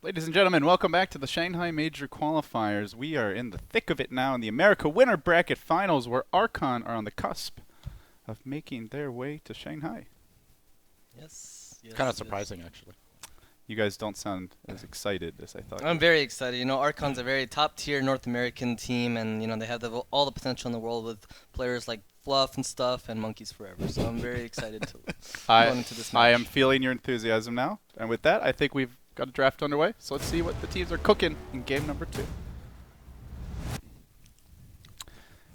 Ladies and gentlemen, welcome back to the Shanghai Major Qualifiers. We are in the thick of it now in the America Winner Bracket Finals, where Archon are on the cusp of making their way to Shanghai. Yes. Kind of surprising, actually. You guys don't sound as excited as I thought. I'm very excited. You know, Archon's a very top-tier North American team, and you know they have all the potential in the world with players like Fluff and stuff and Monkeys Forever. So I'm very excited to go into this match. I am feeling your enthusiasm now, and with that, I think we've got a draft underway. So let's see what the teams are cooking in game number 2.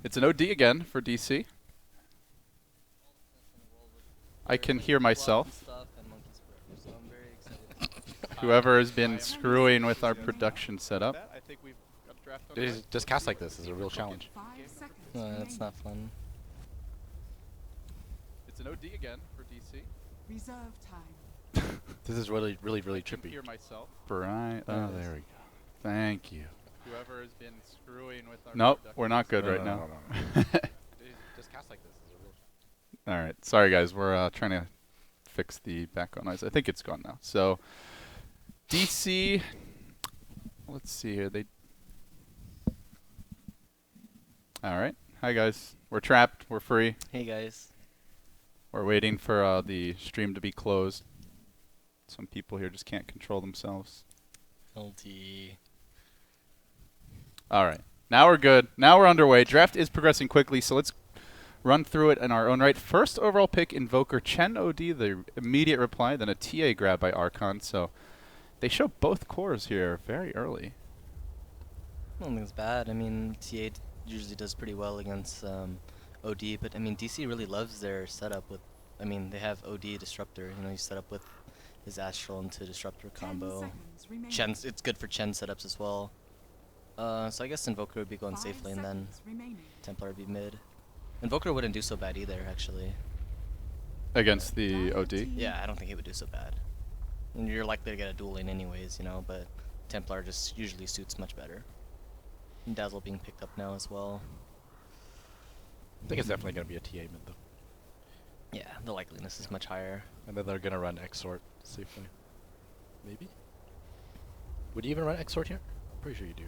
It's an OD again for DC. I can hear myself. Whoever has been screwing with our production setup. Just cast like this is a real challenge. That's not fun. It's an OD again for DC. Reserve time. This is really trippy. Hear myself. Right. Oh, there we go. Thank you. Whoever has been screwing with our Nope, we're not good right now. Just cast like this is a real challenge. All right. Sorry, guys. We're trying to fix the background noise. I think it's gone now. So, DC. Let's see here. All right. Hi, guys. We're trapped. We're free. Hey guys. We're waiting for the stream to be closed. Some people here just can't control themselves. LT. All right. Now we're good. Now we're underway. Draft is progressing quickly, so let's run through it in our own right. First overall pick, Invoker Chen OD, the immediate reply, then a TA grab by Archon. So they show both cores here very early. I don't think it's bad. I mean, TA usually does pretty well against OD, but I mean, DC really loves their setup with. I mean, they have OD Disruptor. You know, you set up with his Astral into Disruptor combo. Chen's, it's good for Chen setups as well. So I guess Invoker would be going safe lane then. Templar would be mid. Invoker wouldn't do so bad either, actually. Against the OD? Yeah, I don't think he would do so bad. And you're likely to get a dual lane anyways, you know, but Templar just usually suits much better. And Dazzle being picked up now as well. I think it's definitely going to be a TA mid, though. Yeah, the likeliness is much higher. And then they're going to run Exort safely. Maybe? Would you even run Exort here? Pretty sure you do.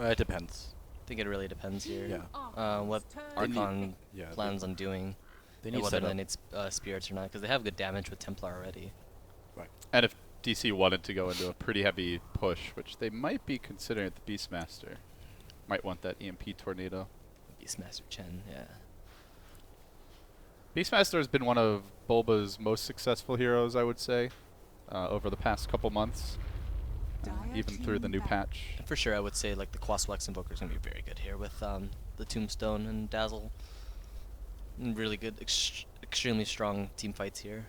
It depends. I think it really depends here. Yeah. What Archon plans on doing. They And need whether setup. they need spirits or not, because they have good damage with Templar already. Right. And if DC wanted to go into a pretty heavy push, which they might be considering at the Beastmaster, might want that EMP Tornado. Beastmaster Chen, yeah. Beastmaster has been one of Bulba's most successful heroes, I would say, over the past couple months, even through the new patch. And for sure, I would say like the Quaswex Invoker is going to be very good here with the Tombstone and Dazzle. And really good, extremely strong team fights here.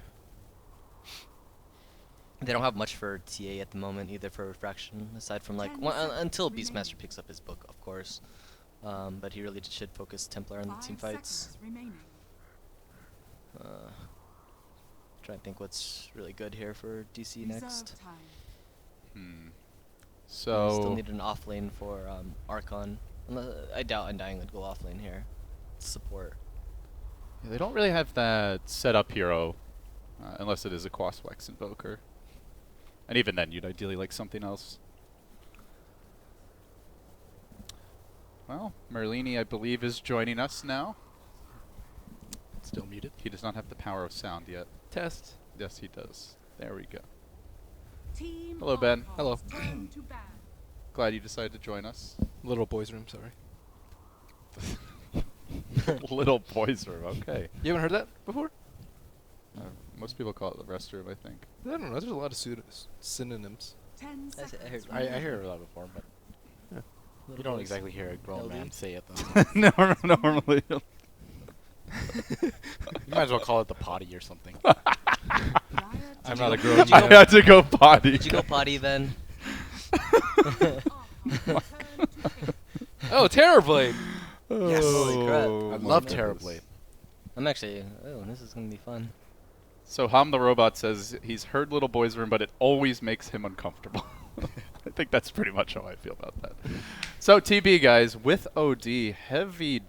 They don't have much for TA at the moment either for Refraction, aside from like until Beastmaster picks up his book, of course. But he really should focus Templar on the team fights. Trying to think what's really good here for DC next. So Still need an off lane for Archon. I doubt Undying would go off lane here. Support. yeah, they don't really have that set up hero, unless it is a Quaswex Invoker. And even then, you'd ideally like something else. Well, Merlini, I believe, is joining us now. Still muted. He does not have the power of sound yet. Test. Yes, he does. There we go. Team Hello, Ben. Hello. turn to bat. Glad you decided to join us. Little boys' room, sorry. Little boys room, okay. You haven't heard that before? Most people call it the restroom, I think. I don't know. There's a lot of synonyms. 10 I seconds. heard- I hear that before, but you Little don't boys. exactly hear a grown LD. man say it, though. Normally. You might as well call it the potty or something. I'm not a grown Did you I go- had to go potty. Did you go potty then? Oh, Terrorblade! Yes. Holy crap. Oh I my love goodness. Terrorblade. I'm actually. Oh, this is gonna be fun. So Ham the Robot says he's heard Little Boy's Room, but it always makes him uncomfortable. I think that's pretty much how I feel about that. So TB, guys, with OD, heavy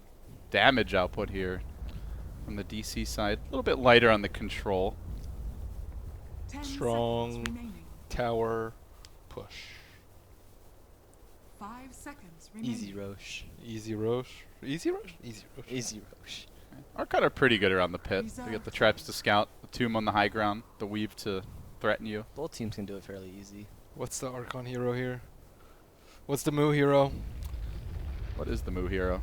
damage output here from the DC side. A little bit lighter on the control. 10 Strong. seconds remaining. Tower. push. 5 seconds remaining. Easy Roche. Easy Roche. Easy Roche? Easy Roche. Easy Roche. Archon are pretty good around the pit. They get the traps to scout, the tomb on the high ground, the weave to threaten you. Both teams can do it fairly easy. What's the Archon hero here? What's the Moo hero? What is the Moo hero?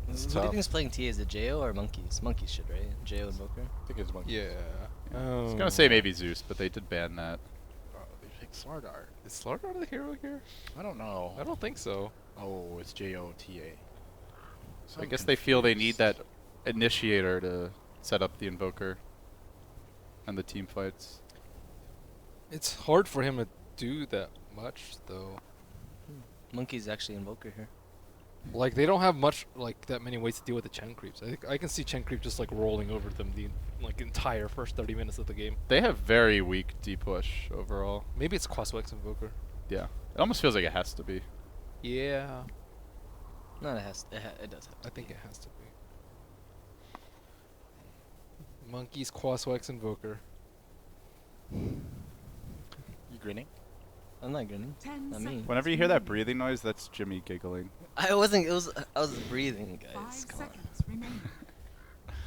It's Who do you tough. think is playing TA? Is it Jo or Monkeys? Monkeys should, right? Jo and Boker? I think it's monkey. Yeah. I was gonna say maybe Zeus, but they did ban that. Oh, they picked Slardar. Is Slardar the hero here? I don't know. I don't think so. Oh, it's JOTA. So I guess they feel they need that initiator to set up the invoker and the team fights. It's hard for him to do that much, though. Monkey's actually Invoker here. Like, they don't have much, like, that many ways to deal with the Chen creeps. I think I can see Chen creep just, like, rolling over them the, like, entire first 30 minutes of the game. They have very weak D-push overall. Maybe it's Quaswex Invoker. Yeah. It almost feels like it has to be. Yeah. No, it has. It does have to I think be. it has to be. Monkeys, Quaswex Invoker. You grinning? I'm not grinning. 10 Not me. seconds. Whenever you hear that breathing noise, that's Jimmy giggling. I wasn't. It was. I was breathing, 5 guys. Come on. seconds remaining.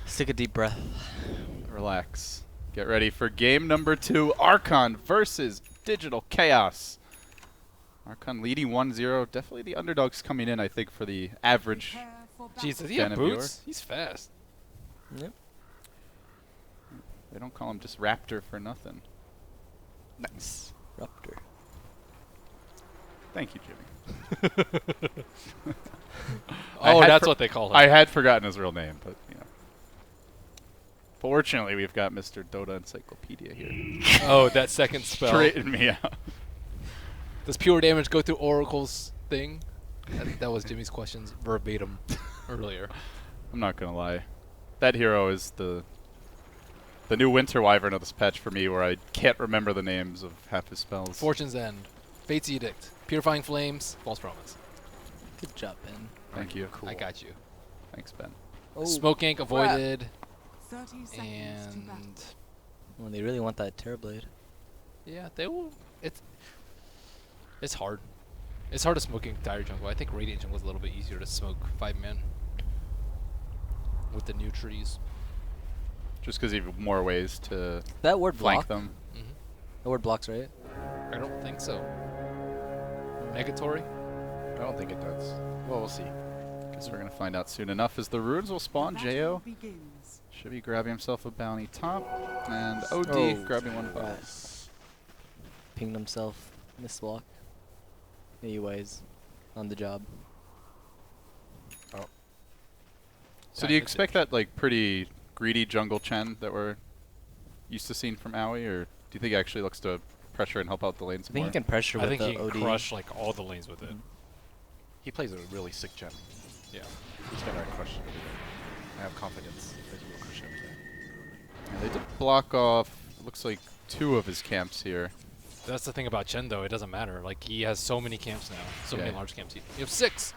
Let's take a deep breath. Relax. Get ready for game number 2, Archon versus Digital Chaos. Archon leading 1-0. Definitely the underdogs coming in, I think, for the average. Prepare for battle. Jeez, does he Fan have of boots? He's fast. Yep. They don't call him just Raptor for nothing. Nice. Raptor. Thank you, Jimmy. Oh, had that's for- what they call him. I had forgotten his real name, but, you know. Fortunately, we've got Mr. Dota Encyclopedia here. Oh, that second spell. Straighten me out. Does pure damage go through Oracle's thing? That was Jimmy's questions verbatim earlier. I'm not gonna lie. That hero is the new Winter Wyvern of this patch for me, where I can't remember the names of half his spells. Fortune's End, Fate's Edict, Purifying Flames, False Promise. Good job, Ben. Thank you. Cool. I got you. Thanks, Ben. Oh, Smoke Ink avoided, 30 seconds to battle. and well, they really want that Terrorblade. yeah, they will. It's hard. It's hard to smoke Ink Dire Jungle. I think Radiant Jungle is a little bit easier to smoke 5-man with the new trees. Just because you have more ways to That word flank block. them. Mm-hmm. That word blocks, right? I don't think so. Negatory? I don't think it does. Well, we'll see. Guess we're gonna find out soon enough as the runes will spawn. Battle Jo begins. should be grabbing himself a bounty top, and OD Oh, grabbing one right. box. Pinged himself. Missed block. Anyways, on the job. Oh. So do you expect that like pretty greedy jungle Chen that we're used to seeing from Aoi, or do you think he actually looks to pressure and help out the lanes I think more? he can pressure I with think the he can OD. crush like all the lanes with it. Mhm. He plays a really sick gem. Yeah. He's gonna crush everything. I have confidence that he will crush everything. Yeah, they did block off, looks like 2 of his camps here. That's the thing about Chen, though. It doesn't matter. Like, he has so many camps now. So many Yeah. large camps. You have 6!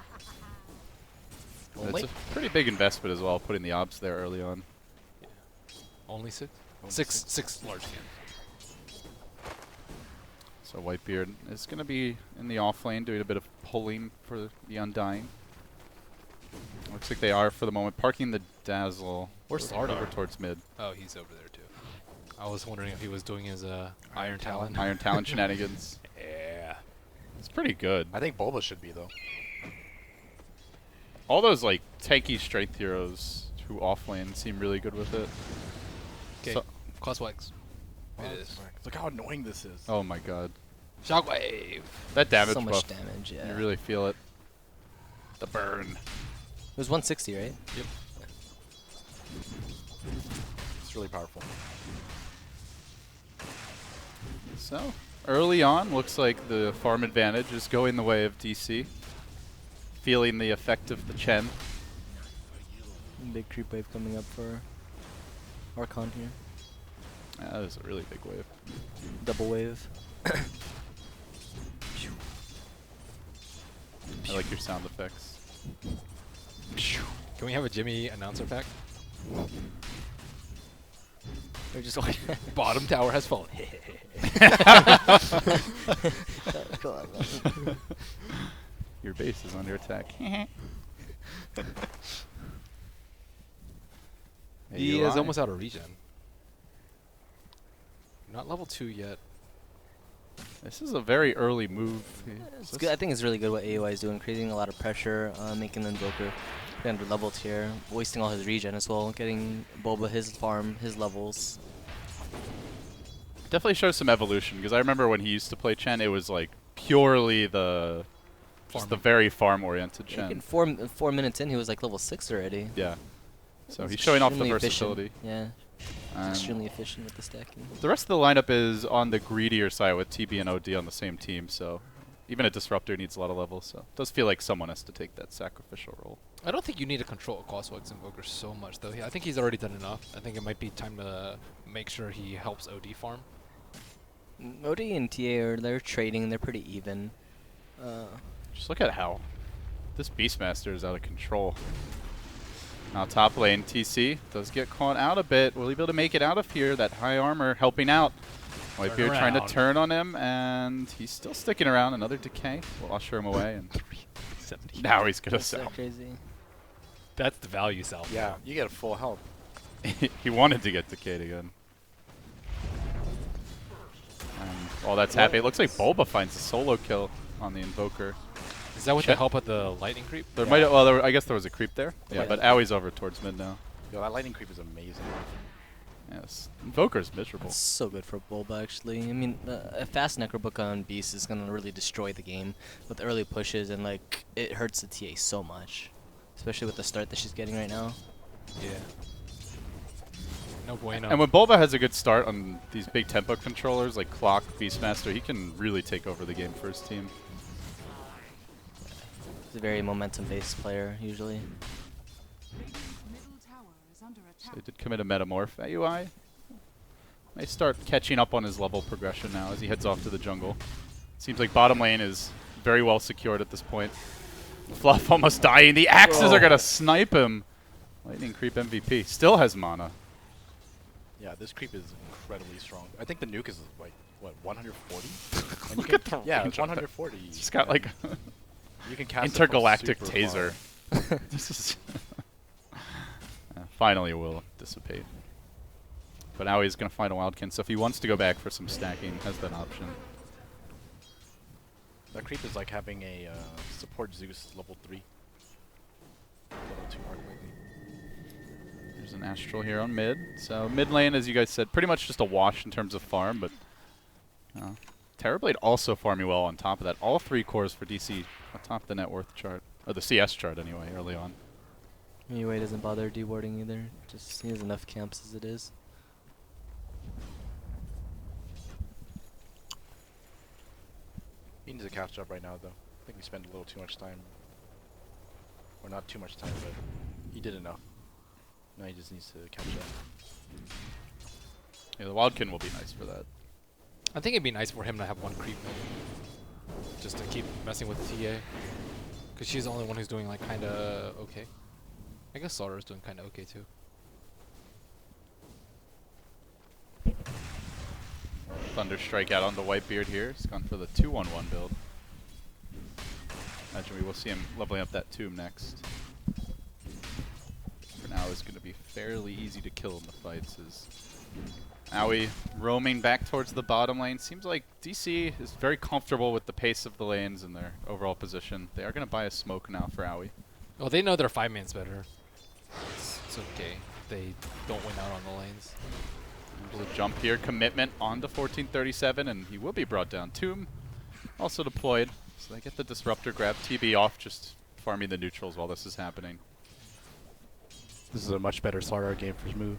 It's a pretty big investment as well, putting the obs there early on. Only 6? Only Six large camps. So Whitebeard is going to be in the off lane doing a bit of pulling for the Undying. Looks like they are for the moment parking the Dazzle Where's over Slardar? towards mid. Oh, he's over there, too. I was wondering if he was doing his Iron Talon. Iron Talon shenanigans. Yeah. It's pretty good. I think Bulba should be though. All those like tanky strength heroes who off lane seem really good with it. Okay. So- Crosswax. Oh, It is. Look how annoying this is. Oh my god. Shockwave! That damage so much buff, damage, yeah. you really feel it. The burn. It was 160, right? Yep. It's really powerful. So, early on, looks like the farm advantage is going the way of DC. Feeling the effect of the Chen. Big creep wave coming up for Archon here. Yeah, that is a really big wave. Double wave. I like your sound effects. Can we have a Jimmy announcer pack? They're just like Bottom tower has fallen. God. Your base is under attack. He is AUI. almost out of regen. Not level 2 yet. This is a very early move. It's good. I think it's really good what AOI is doing, creating a lot of pressure, making the Invoker under level tier, wasting all his regen as well, getting Boba his farm, his levels. Definitely shows some evolution, because I remember when he used to play Chen, it was like purely the just the Farming. very farm-oriented Yeah, in Chen. 4 minutes in, he was like level 6 already. Yeah. So It's he's showing off the extremely efficient. versatility. Yeah, And extremely efficient with the stacking. the rest of the lineup is on the greedier side with TB and OD on the same team, so even a disruptor needs a lot of levels, so it does feel like someone has to take that sacrificial role. I don't think you need to control Crosswalks Invoker so much, though. I think he's already done enough. I think it might be time to make sure he helps OD farm. OD and TA they're trading. They're pretty even. Just look at how this Beastmaster is out of control. Now top lane, TC does get caught out a bit. Will he be able to make it out of here? That high armor helping out. Whitebeard trying to around. turn on him, and he's still sticking around. Another decay will usher him away, and 70. now he's gonna That's so sell. crazy. That's the value sell. Yeah, you get a full health. He wanted to get decayed again. And while that's happening, it looks like Bulba finds a solo kill on the Invoker. Is that with Check. the help of the lightning creep? There Yeah. might, well, I guess there was a creep there. Yeah, Yeah. but Aui's over towards mid now. Yo, that lightning creep is amazing. Yes, Invoker's miserable. It's so good for Bulba, actually. I mean, a fast Necrobook on Beast is gonna really destroy the game with early pushes, and like it hurts the TA so much, especially with the start that she's getting right now. Yeah. No bueno. And when Bulba has a good start on these big tempo controllers like Clock, Beastmaster, he can really take over the game for his team. He's a very momentum-based player usually. Middle tower is under So attack. he did commit a Metamorph. AUI may start catching up on his level progression now as he heads off to the jungle. Seems like bottom lane is very well secured at this point. Fluff almost dying. The axes are going to snipe him. Lightning Creep MVP. Still has mana. Yeah, this creep is incredibly strong. I think the nuke is like, what, 140? And Look you at can, the yeah, range it's on that. 140. He's got like you can cast it from intergalactic super taser. far. This is finally it will dissipate. But now he's going to find a Wildkin, so if he wants to go back for some stacking, has that option. That creep is like having a support Zeus level 3. Level 2 arc maybe. There's an Astral here on mid. So mid lane, as you guys said, pretty much just a wash in terms of farm, but Terrorblade also farming well on top of that. All 3 cores for DC on top of the net worth chart. Or the CS chart anyway, early on. Anyway, doesn't bother dewarding either. Just he has enough camps as it is. He needs a catch up right now though. I think we spent a little too much time. Or not too much time, but he did enough. Now he just needs to catch up. Yeah, the Wildkin will be nice for that. I think it'd be nice for him to have one creep mode, just to keep messing with TA, because she's the only one who's doing like kind of okay. I guess Slaughter is doing kind of okay too. Thunder Strike out onto Whitebeard here. He's gone for the 2-1-1 build. Imagine we will see him leveling up that tomb next. For now, it's going to be fairly easy to kill in the fights. As Aoi roaming back towards the bottom lane. Seems like DC is very comfortable with the pace of the lanes and their overall position. They are going to buy a smoke now for Aoi. Well, they know their 5-man's better. It's okay. They don't win out on the lanes. There's a jump here, commitment onto 1437, and he will be brought down. Tomb also deployed, so they get the disruptor grab. TB off, just farming the neutrals while this is happening. This is a much better Slaughter game for his move.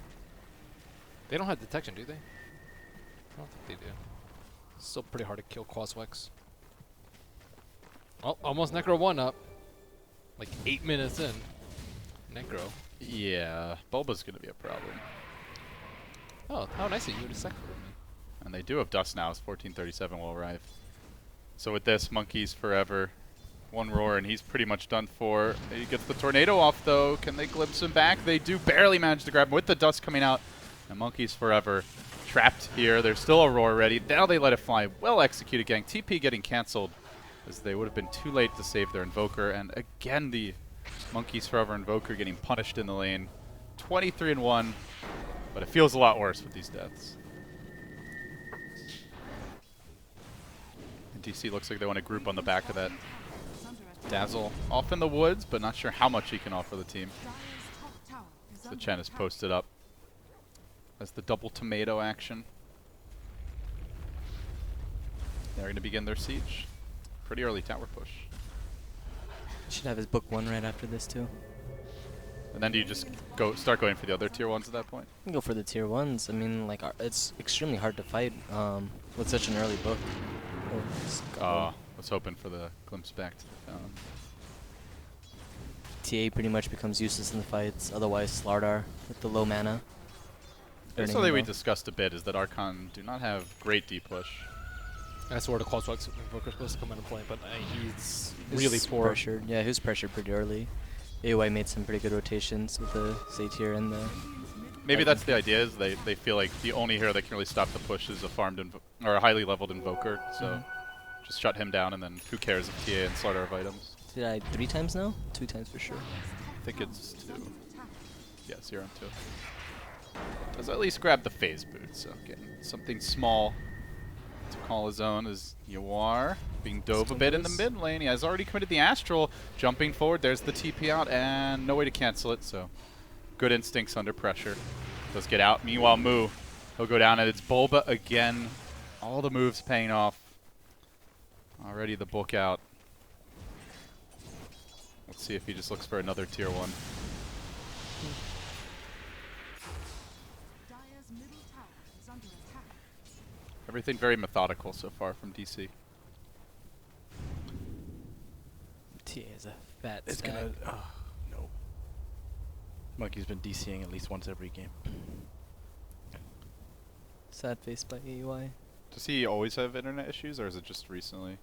They don't have detection, do they? I don't think they do. It's still pretty hard to kill Quaswex. Oh, almost Necro 1 up. Like 8 minutes in. Necro. Yeah, Bulba's going to be a problem. Oh, how nice of you to sec for me. And they do have dust now, as 1437 will arrive. So with this, Monkeys forever. One roar, and he's pretty much done for. He gets the tornado off, though. Can they glimpse him back? They do barely manage to grab him with the dust coming out. And Monkeys forever trapped here. There's still Aurora ready. Now they let it fly. Well executed gang. TP getting cancelled as they would have been too late to save their Invoker. And again, the Monkeys Forever Invoker getting punished in the lane. 23-1, but it feels a lot worse with these deaths. And DC looks like they want to group on the back of that. Dazzle off in the woods, but not sure how much he can offer the team. So Chen is posted up as the double tomato action. They're going to begin their siege. Pretty early tower push. Should have his book 1 right after this too. And then do you just start going for the other tier 1s at that point? You can go for the tier 1s. I mean, like, it's extremely hard to fight with such an early book. Was hoping for the glimpse back to the town. TA pretty much becomes useless in the fights. Otherwise, Slardar with the low mana. That's something we discussed a bit, is that Archon do not have great D push. That's where the Qualifiers Invoker is supposed to come into play, but he's really poor. Pressured. Yeah, he was pressured pretty early. AY made some pretty good rotations with the Satyr and the... Maybe that's the idea, is they feel like the only hero that can really stop the push is a farmed or a highly leveled Invoker, so just shut him down, and then who cares if TA and Slardar have items. Did I 3 times now? 2 times for sure. I think it's 2. Yes, you're on 2. Does at least grab the phase boot, so getting something small to call his own as Yawar being dove a bit in the mid lane. He has already committed the Astral, jumping forward. There's the TP out, and no way to cancel it, so good instincts under pressure. Does get out. Meanwhile, Moo, he'll go down, and it's Bulba again. All the moves paying off. Already the book out. Let's see if he just looks for another tier 1. Dire's middle tower is under attack. Everything very methodical so far from DC. TA is a fat It's stack. gonna. No. Monkey's been DCing at least once every game. Sad face by AUI. Does he always have internet issues, or is it just recently?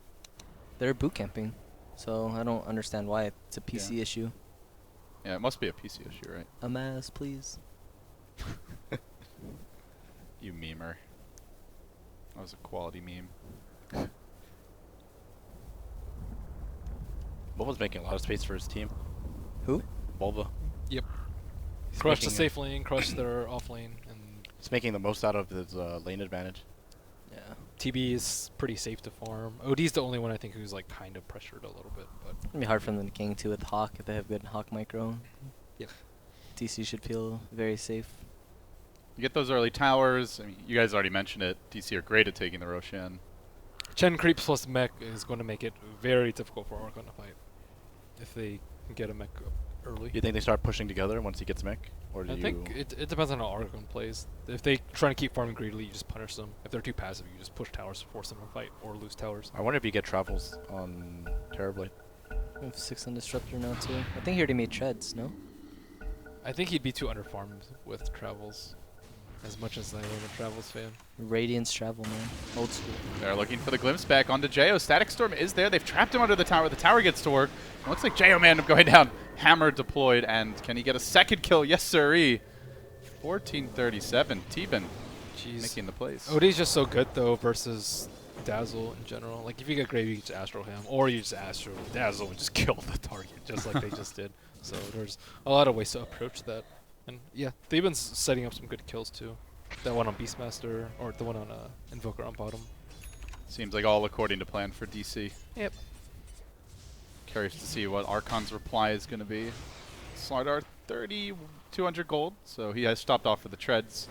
They're boot camping, so I don't understand why. It's a PC issue. Yeah, it must be a PC issue, right? A mass, please. You memer. That was a quality meme. Bulba's making a lot of space for his team. Who? Bulba. Yep. He's Crush the making- safe lane, crush their off lane, and He's making the most out of his lane advantage. Yeah. TB is pretty safe to farm. OD's the only one I think who's like kind of pressured a little bit, but It'd be hard for them to gang too with Hawk if they have good Hawk micro. Yep. DC should feel very safe. You get those early towers. I mean, you guys already mentioned it. DC are great at taking the Roshan. Chen creeps plus mech is going to make it very difficult for Archon to fight if they can get a mech up early. You think they start pushing together once he gets mech, or do I you? think it depends on how Archon plays. If they try to keep farming greedily, you just punish them. If they're too passive, you just push towers to force them to fight or lose towers. I wonder if you get travels on Terrorblade. We have 6 on Disruptor now too. I think he already made treads, no? I think he'd be too underfarmed with travels, as much as I am a travels fan. Radiance travel, man. Old school. They're looking for the glimpse back onto Jo. Static Storm is there. They've trapped him under the tower. The tower gets to work. It looks like Jo man going down. Hammer deployed, and can he get a second kill? Yes, sirree. 1437. T-Bin Jeez. making the plays. OD's just so good though versus Dazzle in general. Like if you get Gravy, you just Astro him, or you just Astro Dazzle and just kill the target, just like they just did. So there's a lot of ways to approach that. And yeah, they've been setting up some good kills too. That one on Beastmaster, or the one on Invoker on bottom. Seems like all according to plan for DC. Yep. Curious to see what Archon's reply is going to be. Slardar 3,200 gold, so he has stopped off for the treads.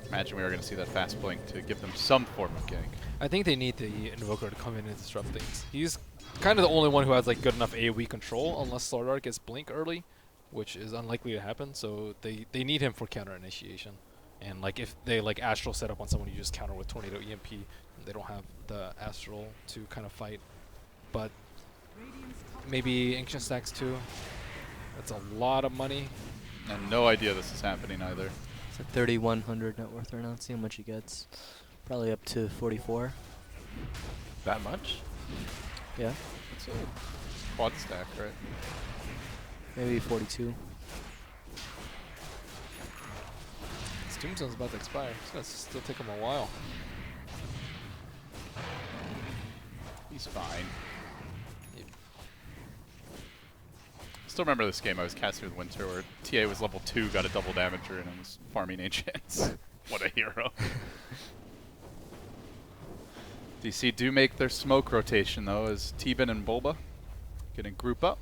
Imagine we are going to see that fast blink to give them some form of gank. I think they need the Invoker to come in and disrupt things. He's kind of the only one who has like good enough AoE control, unless Slardar gets blink early, which is unlikely to happen. So they need him for counter initiation. And like if they like Astral set up on someone, you just counter with Tornado EMP. They don't have the Astral to kind of fight. But maybe Ancient Stacks too. That's a lot of money. And no idea this is happening either. It's at 3,100 net worth right now. Let's see how much he gets. Probably up to 44. That much? Yeah. It's a quad stack, right? Maybe 42. It's Tombstone's about to expire. It's gonna still take him a while. He's fine. Still remember this game I was casting with Winter where TA was level 2, got a double damager, and I was farming Ancients. What a hero. DC do make their smoke rotation though, as T-Bin and Bulba gonna group up,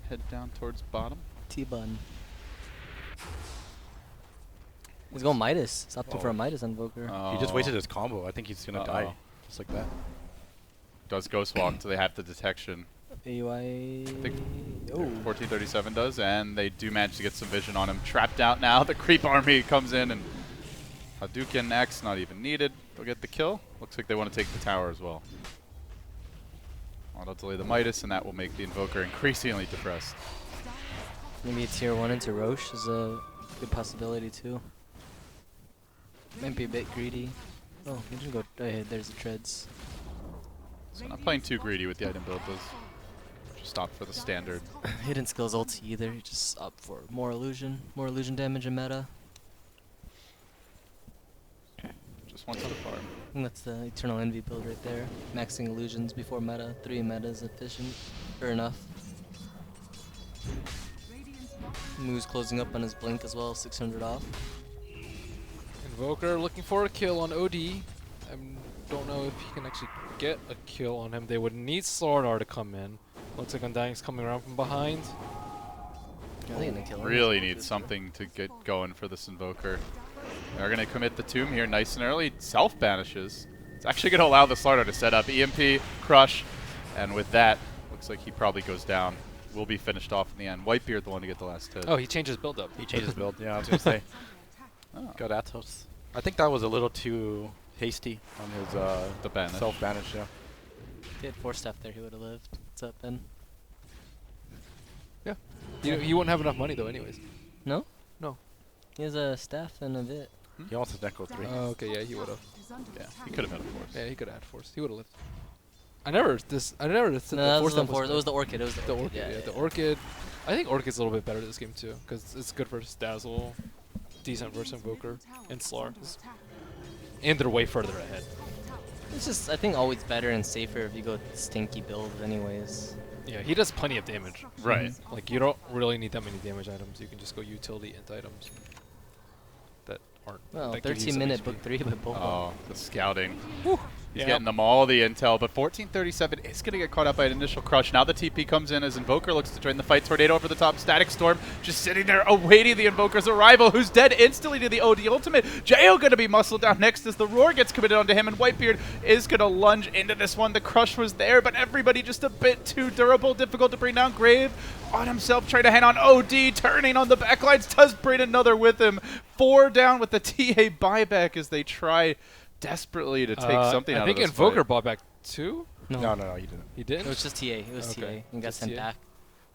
head down towards bottom. T-Bun. He's going Midas. He's opting for a Midas Invoker. He just wasted his combo. I think he's gonna die. Just like that. Does Ghost Walk until they have the detection. AUI. I think Oh. 1437 does, and they do manage to get some vision on him. Trapped out now. The creep army comes in, and Hadouken X not even needed. They'll get the kill. Looks like they want to take the tower as well. Auto delay the Midas, and that will make the Invoker increasingly depressed. Maybe a tier 1 into Roche is a good possibility too. Might be a bit greedy. Oh, you can go ahead. There's the treads. So not playing too greedy with the item build does. Just opt for the standard. Hidden skills ulti either. Just opt for more illusion damage and meta. Just wants to farm. I think that's the Eternal Envy build right there. Maxing illusions before meta. 3 meta is efficient or enough. Moo's closing up on his blink as well. 600 off. Invoker looking for a kill on OD. I don't know if he can actually get a kill on him. They would need Slardar to come in. Looks like Undying's coming around from behind. Are they gonna kill him? Really need something to get going for this Invoker. They're going to commit the tomb here nice and early. Self-banishes. It's actually going to allow the Slardar to set up EMP, Crush, and with that, looks like he probably goes down. Will be finished off in the end. Whitebeard the one to get the last hit. Oh, he changed his build up. He changed his build. Yeah, I was gonna say. Oh. Got Atos. I think that was a little too hasty on his The banish. self-banish. Yeah. If he had 4 staff there, he would have lived. What's up, Ben? Yeah. He wouldn't have enough money though anyways. No? No. He has a staff and a bit. He also Deco 3. Okay, yeah, he would have. Yeah, he could have had a force. Yeah, he could have had force. He would have lived. I never said No, the that force wasn't stuff force. It was the Orchid. It was the Orchid. Yeah, the Orchid. I think Orchid's a little bit better this game too, because it's good versus Dazzle, decent versus Invoker, and Slar. And they're way further ahead. It's just, I think, always better and safer if you go stinky build anyways. Yeah, he does plenty of damage. Right. Like, you don't really need that many damage items. You can just go utility int items that aren't. Well, that give you some 13-minute HP. book 3 by Bulba. Oh, the scouting. He's Yeah. getting them all the intel, but 1437 is going to get caught up by an initial crush. Now the TP comes in as Invoker looks to join the fight. Tornado over the top. Static Storm just sitting there awaiting the Invoker's arrival, who's dead instantly to the OD ultimate. Jo going to be muscled down next as the Roar gets committed onto him, and Whitebeard is going to lunge into this one. The crush was there, but everybody just a bit too durable. Difficult to bring down. Grave on himself, trying to hand on OD, turning on the backlines, does bring another with him. 4 down with the TA buyback as they try desperately to take something out of this I think Invoker fight. bought back 2? No, he didn't. He It didn't? was just TA. It was Okay. TA. And got Just sent TA? back.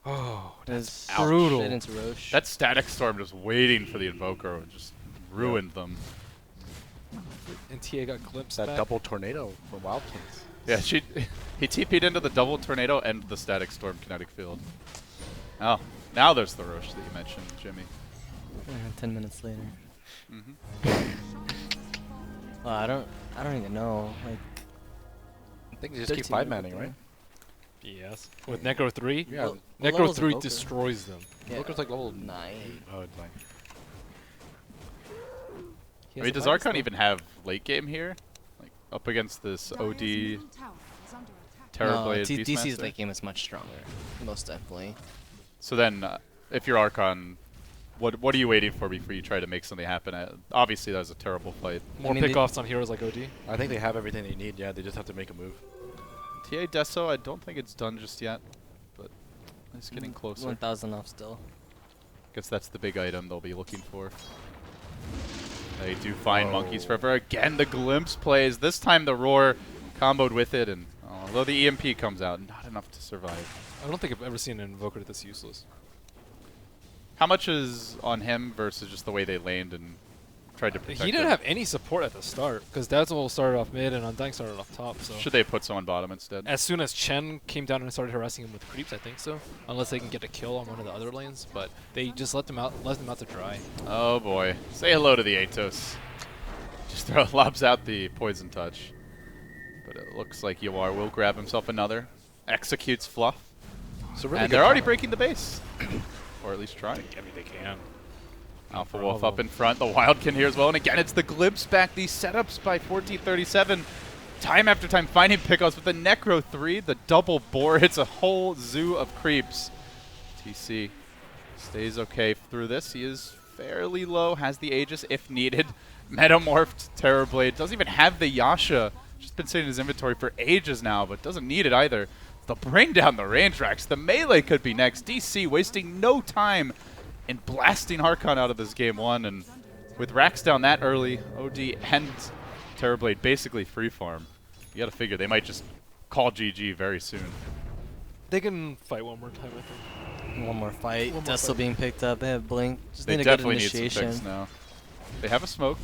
Oh, It was Ouch. brutal. Straight into Roche. That Static Storm just waiting for the Invoker and just ruined them. And TA got glimpsed That back. double tornado from Wild Kings. Yeah, he TP'd into the double tornado and the Static Storm kinetic field. Oh, now there's the Roche that you mentioned, Jimmy. 10 minutes later. Mm-hmm. Well, I don't even know. Like, I think they just keep 5-manning, right? Yes. With Necro 3? Yeah. What Necro level's 3 Invoker? destroys them. Yeah. Invoker's like level 9. Oh, it's 9. He I has mean, a does Midas Archon though. even have late game here? Like, up against this OD Terror No, Blade DC's Beastmaster? late game is much stronger. Most definitely. So then, if you're Archon, what are you waiting for before you try to make something happen? Obviously, that was a terrible fight. More mean, they- pickoffs on heroes like OD. I think they have everything they need. Yeah, they just have to make a move. TA Deso, I don't think it's done just yet, but it's getting closer. 1,000 off still. Guess that's the big item they'll be looking for. They do find Monkeys Forever. Again, the glimpse plays. This time the Roar comboed with it, and although the EMP comes out, not enough to survive. I don't think I've ever seen an Invoker this useless. How much is on him versus just the way they laned and tried to protect He didn't him. have any support at the start because Dazzle started off mid and Undying started off top. So Should they put someone bottom instead? as soon as Chen came down and started harassing him with creeps, I think so. Unless they can get a kill on one of the other lanes, but they just let them out to dry. Oh boy. Say hello to the Atos. Just lobs out the poison touch. But it looks like Yawar will grab himself another. Executes Fluff. So really And good they're already combo. breaking the base. Or at least trying. I mean, they can. Alpha No Wolf up problem. in front. The Wild can here as well. And again, it's the Glimpse back. These setups by 1437. Time after time finding pickups with the Necro 3. The double bore hits a whole zoo of creeps. TC stays okay through this. He is fairly low. Has the Aegis if needed. Metamorphed Terrorblade. Doesn't even have the Yasha. Just been sitting in his inventory for ages now, but doesn't need it either. They'll bring down the range racks. The melee could be next. DC wasting no time in blasting Archon out of this game one. And with racks down that early, OD and Terrorblade basically free farm. You gotta figure they might just call GG very soon. They can fight one more time, I think. One more fight. One more Death still fight. being picked up. They have Blink. Just They need a good definitely need some initiation. picks now. They have a smoke,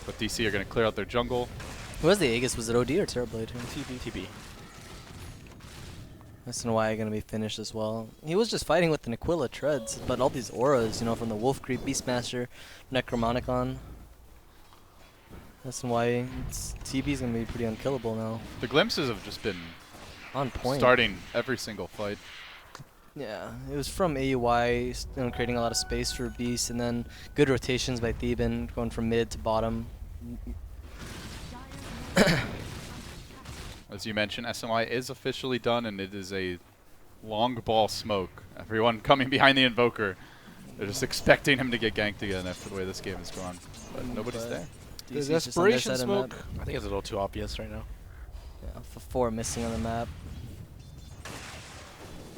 but DC are gonna clear out their jungle. Who was the Aegis? Was it OD or Terrorblade? TB. That's why going to be finished as well. He was just fighting with the Aquila Treads, but all these auras, you know, from the Wolf Creep, Beastmaster, Necromonicon. That's why TB's going to be pretty unkillable now. The glimpses have just been On point. starting every single fight. Yeah, it was from AUI, you know, creating a lot of space for Beast, and then good rotations by Theban, going from mid to bottom. As you mentioned, SMI is officially done, and it is a long ball smoke. Everyone coming behind the Invoker. They're just expecting him to get ganked again after the way this game has gone. But nobody's But there. The DC's just on their desperation side of the map. smoke. I think it's a little too obvious right now. Yeah, 4 missing on the map.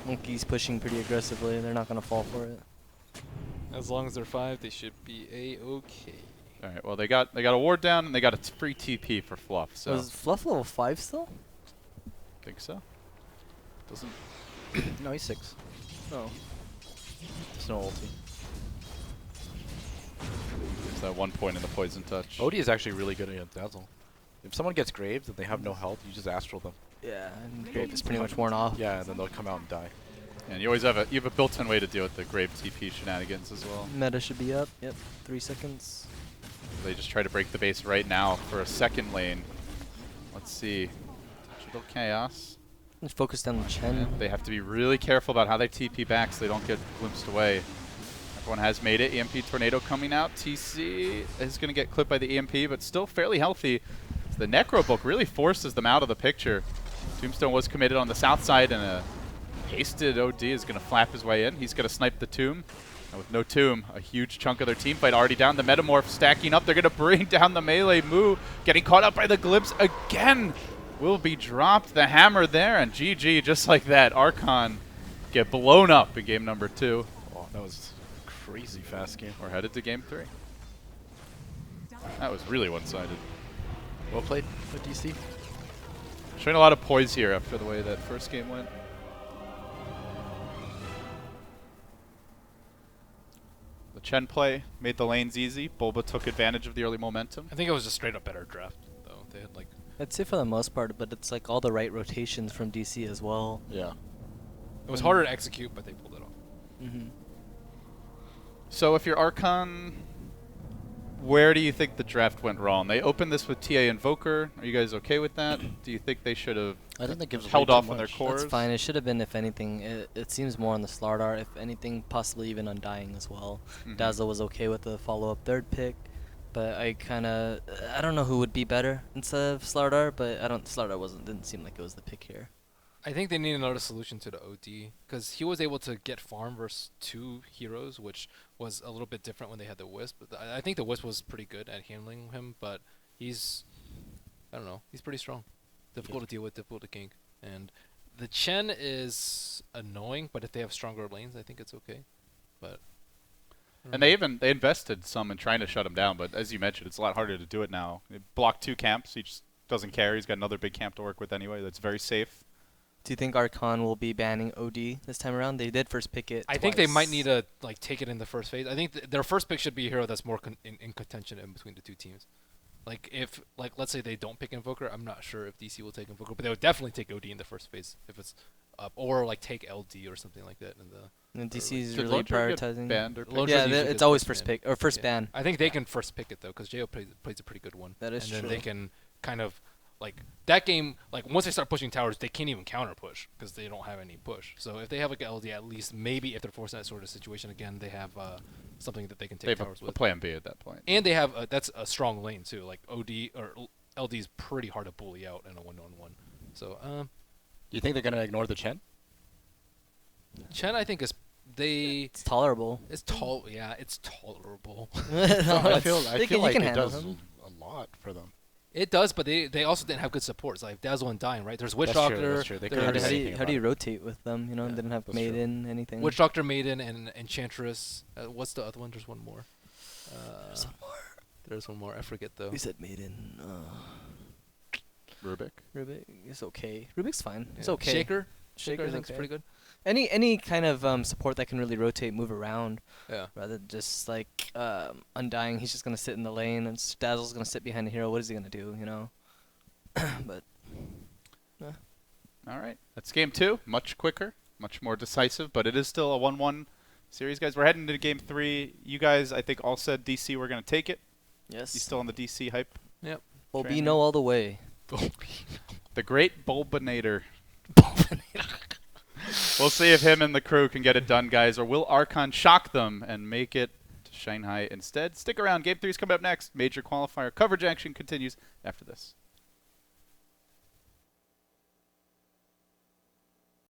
Monkey's pushing pretty aggressively. They're not going to fall for it. As long as they're 5, they should be A-okay. All right. Well, they got a ward down, and they got a free TP for Fluff. So Was Fluff level 5 still? think so. Doesn't. No, he's 6. Oh. There's no ulti. There's that 1 point in the poison touch. OD is actually really good against Dazzle. If someone gets Graves and they have no health, you just Astral them. Yeah, and Grave is pretty much worn off. Yeah, and then they'll come out and die. And you always have a built-in way to deal with the Grave TP shenanigans as well. Meta should be up. Yep, 3 seconds. They just try to break the base right now for a second lane. Let's see. Digital Chaos. Just focus on the Chen. And they have to be really careful about how they TP back so they don't get glimpsed away. Everyone has made it. EMP Tornado coming out. TC is going to get clipped by the EMP, but still fairly healthy. The Necro Book really forces them out of the picture. Tombstone was committed on the south side, and a hasted OD is going to flap his way in. He's going to snipe the Tomb. And with no Tomb, a huge chunk of their team fight already down. The Metamorph stacking up. They're going to bring down the melee. Moo getting caught up by the Glimpse again. Will be dropped. The hammer there, and GG just like that. Archon get blown up in game number 2. Oh, that was a crazy fast game. We're headed to game 3. That was really one-sided. Well played with DC. Showing a lot of poise here after the way that first game went. The Chen play made the lanes easy. Bulba took advantage of the early momentum. I think it was just straight up better draft, though. They had like I'd say for the most part, but it's like all the right rotations from DC as well. Yeah. it was harder to execute, but they pulled it off. Mm-hmm. So if you're Archon, where do you think the draft went wrong? They opened this with TA Invoker. Are you guys okay with that? Do you think they should have I think that gives held way too off on their much. cores? That's fine. It should have been, if anything, it seems more on the Slardar. If anything, possibly even Undying as well. Mhm. Dazzle was okay with the follow-up 3rd pick, but I don't know who would be better instead of Slardar, but Slardar didn't seem like it was the pick here. I think they need another solution to the OD because he was able to get farm versus 2 heroes, which was a little bit different when they had the Wisp. But I think the Wisp was pretty good at handling him, but he's pretty strong. Difficult to deal with, difficult to gank. And the Chen is annoying, but if they have stronger lanes, I think it's okay. But And they invested some in trying to shut him down, but as you mentioned, it's a lot harder to do it now. They blocked 2 camps. He just doesn't care. He's got another big camp to work with anyway. That's very safe. Do you think Archon will be banning OD this time around? They did first pick it. I think they might twice. need to like take it in the first phase. I think their first pick should be a hero that's more in contention in between the two teams. Like if let's say they don't pick Invoker, I'm not sure if DC will take Invoker, but they would definitely take OD in the first phase if it's up, or like take LD or something like that in the. And DC is Did really Lone Turret get prioritizing. banned or Lone picked? Yeah, Turret usually it's gets always first first ban. pick or first Yeah. ban. I think they can first pick it though, because Jo plays a pretty good one. That is and then true. they can kind of like that game. Like once they start pushing towers, they can't even counter push because they don't have any push. So if they have like a LD, at least maybe if they're forced in that sort of situation again, they have something that they can They take have towers a with. plan B at that point. And they have that's a strong lane too. Like OD or LD is pretty hard to bully out in a 1-on-1. So Do you think they're gonna ignore the Chen? Chen, I think is It's tolerable. it's tall. Yeah, it's tolerable. I feel you can like it handle does him. a lot for them. It does, but they also didn't have good supports like Dazzle and Dying, right? There's Witch That's true, Doctor. that's true. They there- couldn't How do do anything you, how do you about rotate with them? You know, Yeah, didn't have that's true. Maiden, anything. Witch Doctor, Maiden, and Enchantress. What's the other one? There's one more. There's one more. There's one more. I forget though. We said Maiden. Rubik. Rubik is okay. Rubik's fine. It's Yeah. okay. Shaker. Shaker I is think it's okay. pretty good. Any kind of support that can really rotate, move around, Yeah. rather than just like Undying. He's just gonna sit in the lane, and Dazzle's gonna sit behind the hero. What is he gonna do? You know. But All right. That's game 2. Much quicker, much more decisive, but it is still a 1-1 series, guys. We're heading into game 3. You guys, I think, all said DC were going to take it. yes, You still on the DC hype? Yep. Training. Bobino all the way. The great Bulbinator. We'll see if him and the crew can get it done, guys, or will Archon shock them and make it to Shanghai instead? Stick around. Game 3 is coming up next. Major qualifier coverage action continues after this.